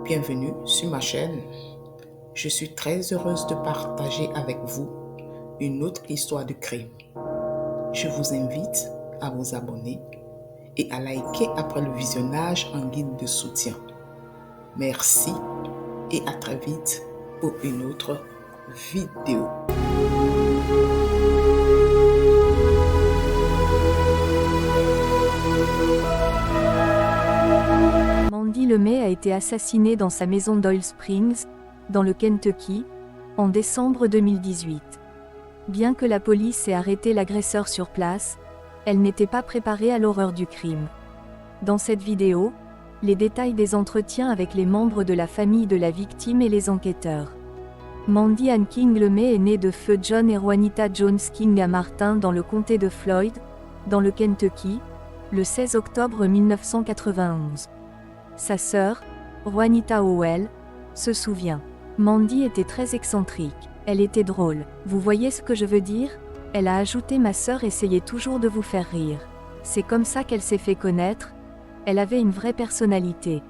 bienvenue sur ma chaîne. Je suis très heureuse de partager avec vous une autre histoire de crime. Je vous invite à vous abonner et à liker après le visionnage en guide de soutien. Merci et à très vite pour une autre vidéo. Mandy LeMay a été assassinée dans sa maison d'Oil Springs, dans le Kentucky, en décembre 2018. Bien que la police ait arrêté l'agresseur sur place, elle n'était pas préparée à l'horreur du crime. Dans cette vidéo, les détails des entretiens avec les membres de la famille de la victime et les enquêteurs. Mandy Ann King LeMay est née de feu John et Juanita Jones King à Martin dans le comté de Floyd, dans le Kentucky, le 16 octobre 1991. Sa sœur, Juanita Howell, se souvient. Mandy était très excentrique. Elle était drôle. Vous voyez ce que je veux dire? Elle a ajouté: ma sœur essayait toujours de vous faire rire. C'est comme ça qu'elle s'est fait connaître. Elle avait une vraie personnalité.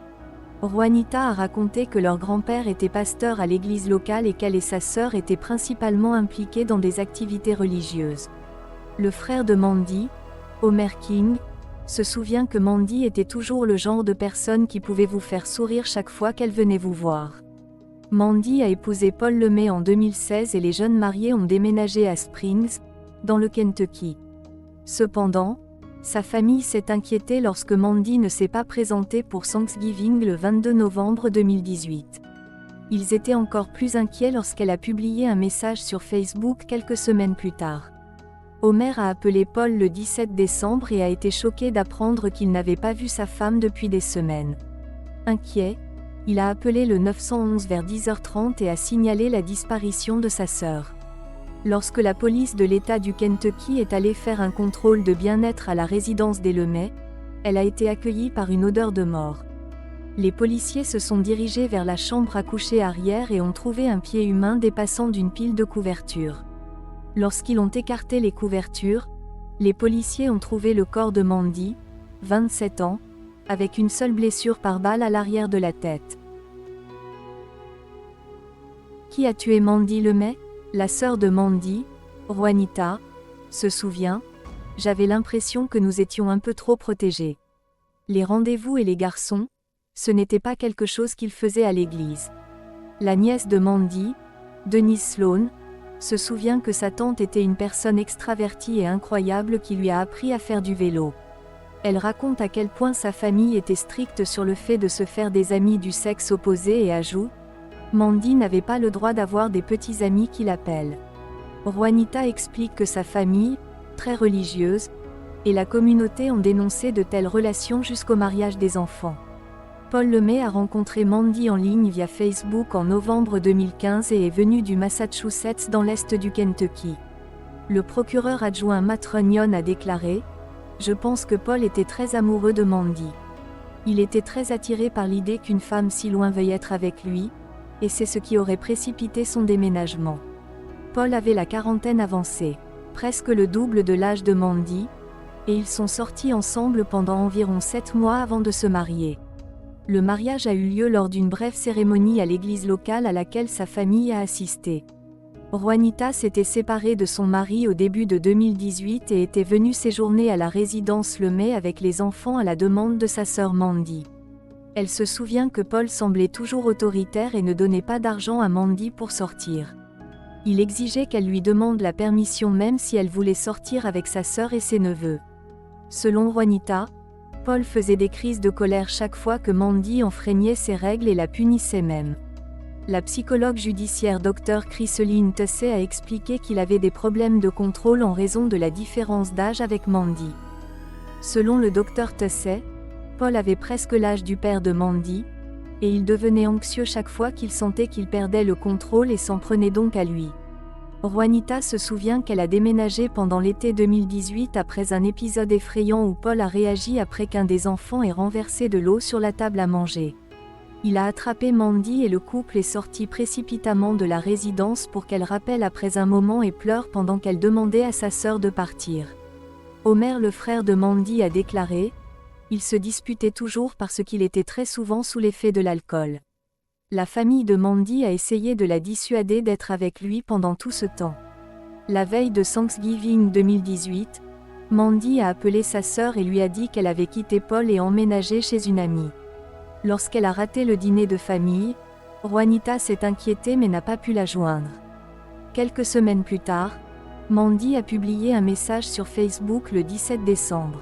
Juanita a raconté que leur grand-père était pasteur à l'église locale et qu'elle et sa sœur étaient principalement impliquées dans des activités religieuses. Le frère de Mandy, Homer King, se souvient que Mandy était toujours le genre de personne qui pouvait vous faire sourire chaque fois qu'elle venait vous voir. Mandy a épousé Paul LeMay en 2016 et les jeunes mariés ont déménagé à Springs, dans le Kentucky. Cependant, sa famille s'est inquiétée lorsque Mandy ne s'est pas présentée pour Thanksgiving le 22 novembre 2018. Ils étaient encore plus inquiets lorsqu'elle a publié un message sur Facebook quelques semaines plus tard. Homer a appelé Paul le 17 décembre et a été choqué d'apprendre qu'il n'avait pas vu sa femme depuis des semaines. Inquiet, il a appelé le 911 vers 10h30 et a signalé la disparition de sa sœur. Lorsque la police de l'État du Kentucky est allée faire un contrôle de bien-être à la résidence des LeMay, elle a été accueillie par une odeur de mort. Les policiers se sont dirigés vers la chambre à coucher arrière et ont trouvé un pied humain dépassant d'une pile de couvertures. Lorsqu'ils ont écarté les couvertures, les policiers ont trouvé le corps de Mandy, 27 ans, avec une seule blessure par balle à l'arrière de la tête. Qui a tué Mandy LeMay? La sœur de Mandy, Juanita, se souvient: j'avais l'impression que nous étions un peu trop protégés. Les rendez-vous et les garçons, ce n'était pas quelque chose qu'ils faisaient à l'église. La nièce de Mandy, Denise Sloan, se souvient que sa tante était une personne extravertie et incroyable qui lui a appris à faire du vélo. Elle raconte à quel point sa famille était stricte sur le fait de se faire des amis du sexe opposé et ajoute: Mandy n'avait pas le droit d'avoir des petits amis qui l'appellent. Juanita explique que sa famille, très religieuse, et la communauté ont dénoncé de telles relations jusqu'au mariage des enfants. Paul LeMay a rencontré Mandy en ligne via Facebook en novembre 2015 et est venu du Massachusetts dans l'est du Kentucky. Le procureur adjoint Matt Runyon a déclaré: je pense que Paul était très amoureux de Mandy. Il était très attiré par l'idée qu'une femme si loin veuille être avec lui, et c'est ce qui aurait précipité son déménagement. Paul avait la quarantaine avancée, presque le double de l'âge de Mandy, et ils sont sortis ensemble pendant environ 7 mois avant de se marier. Le mariage a eu lieu lors d'une brève cérémonie à l'église locale à laquelle sa famille a assisté. Juanita s'était séparée de son mari au début de 2018 et était venue séjourner à la résidence LeMay avec les enfants à la demande de sa sœur Mandy. Elle se souvient que Paul semblait toujours autoritaire et ne donnait pas d'argent à Mandy pour sortir. Il exigeait qu'elle lui demande la permission même si elle voulait sortir avec sa sœur et ses neveux. Selon Juanita, Paul faisait des crises de colère chaque fois que Mandy enfreignait ses règles et la punissait même. La psychologue judiciaire Dr. Chrysaline Tussey a expliqué qu'il avait des problèmes de contrôle en raison de la différence d'âge avec Mandy. Selon le Dr. Tussey, Paul avait presque l'âge du père de Mandy, et il devenait anxieux chaque fois qu'il sentait qu'il perdait le contrôle et s'en prenait donc à lui. Juanita se souvient qu'elle a déménagé pendant l'été 2018 après un épisode effrayant où Paul a réagi après qu'un des enfants ait renversé de l'eau sur la table à manger. Il a attrapé Mandy et le couple est sorti précipitamment de la résidence pour qu'elle rappelle après un moment et pleure pendant qu'elle demandait à sa sœur de partir. Homer, le frère de Mandy, a déclaré: ils se disputaient toujours parce qu'il était très souvent sous l'effet de l'alcool. La famille de Mandy a essayé de la dissuader d'être avec lui pendant tout ce temps. La veille de Thanksgiving 2018, Mandy a appelé sa sœur et lui a dit qu'elle avait quitté Paul et emménagé chez une amie. Lorsqu'elle a raté le dîner de famille, Juanita s'est inquiétée mais n'a pas pu la joindre. Quelques semaines plus tard, Mandy a publié un message sur Facebook le 17 décembre,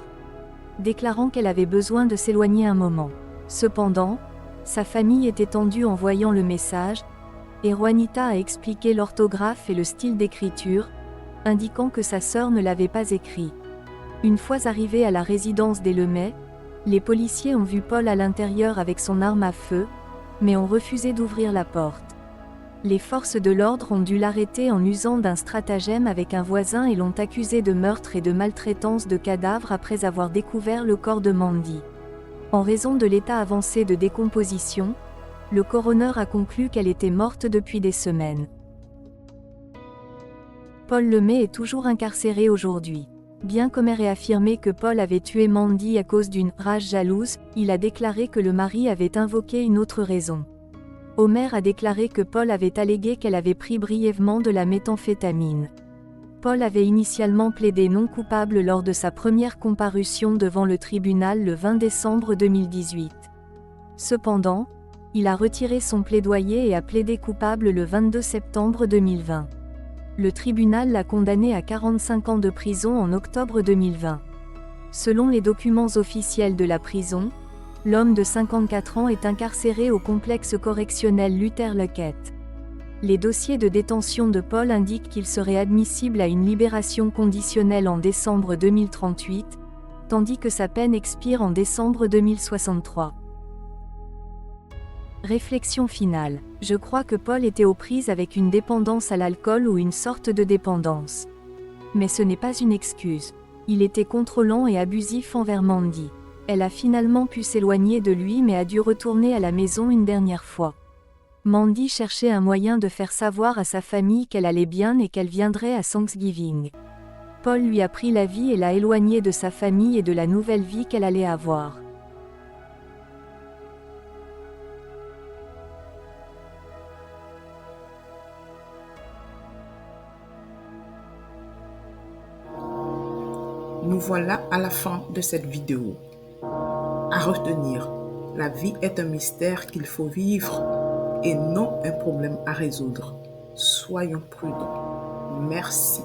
déclarant qu'elle avait besoin de s'éloigner un moment. Cependant, sa famille était tendue en voyant le message, et Juanita a expliqué l'orthographe et le style d'écriture, indiquant que sa sœur ne l'avait pas écrit. Une fois arrivés à la résidence des Lemay, les policiers ont vu Paul à l'intérieur avec son arme à feu, mais ont refusé d'ouvrir la porte. Les forces de l'ordre ont dû l'arrêter en usant d'un stratagème avec un voisin et l'ont accusé de meurtre et de maltraitance de cadavres après avoir découvert le corps de Mandy. En raison de l'état avancé de décomposition, le coroner a conclu qu'elle était morte depuis des semaines. Paul Lemay est toujours incarcéré aujourd'hui. Bien qu'Homer ait affirmé que Paul avait tué Mandy à cause d'une « rage jalouse », il a déclaré que le mari avait invoqué une autre raison. Homer a déclaré que Paul avait allégué qu'elle avait pris brièvement de la méthamphétamine. Paul avait initialement plaidé non coupable lors de sa première comparution devant le tribunal le 20 décembre 2018. Cependant, il a retiré son plaidoyer et a plaidé coupable le 22 septembre 2020. Le tribunal l'a condamné à 45 ans de prison en octobre 2020. Selon les documents officiels de la prison, l'homme de 54 ans est incarcéré au complexe correctionnel Luther Lequette. Les dossiers de détention de Paul indiquent qu'il serait admissible à une libération conditionnelle en décembre 2038, tandis que sa peine expire en décembre 2063. Réflexion finale. Je crois que Paul était aux prises avec une dépendance à l'alcool ou une sorte de dépendance. Mais ce n'est pas une excuse. Il était contrôlant et abusif envers Mandy. Elle a finalement pu s'éloigner de lui mais a dû retourner à la maison une dernière fois. Mandy cherchait un moyen de faire savoir à sa famille qu'elle allait bien et qu'elle viendrait à Thanksgiving. Paul lui a pris la vie et l'a éloignée de sa famille et de la nouvelle vie qu'elle allait avoir. Nous voilà à la fin de cette vidéo. À retenir, la vie est un mystère qu'il faut vivre et non un problème à résoudre. Soyons prudents. Merci.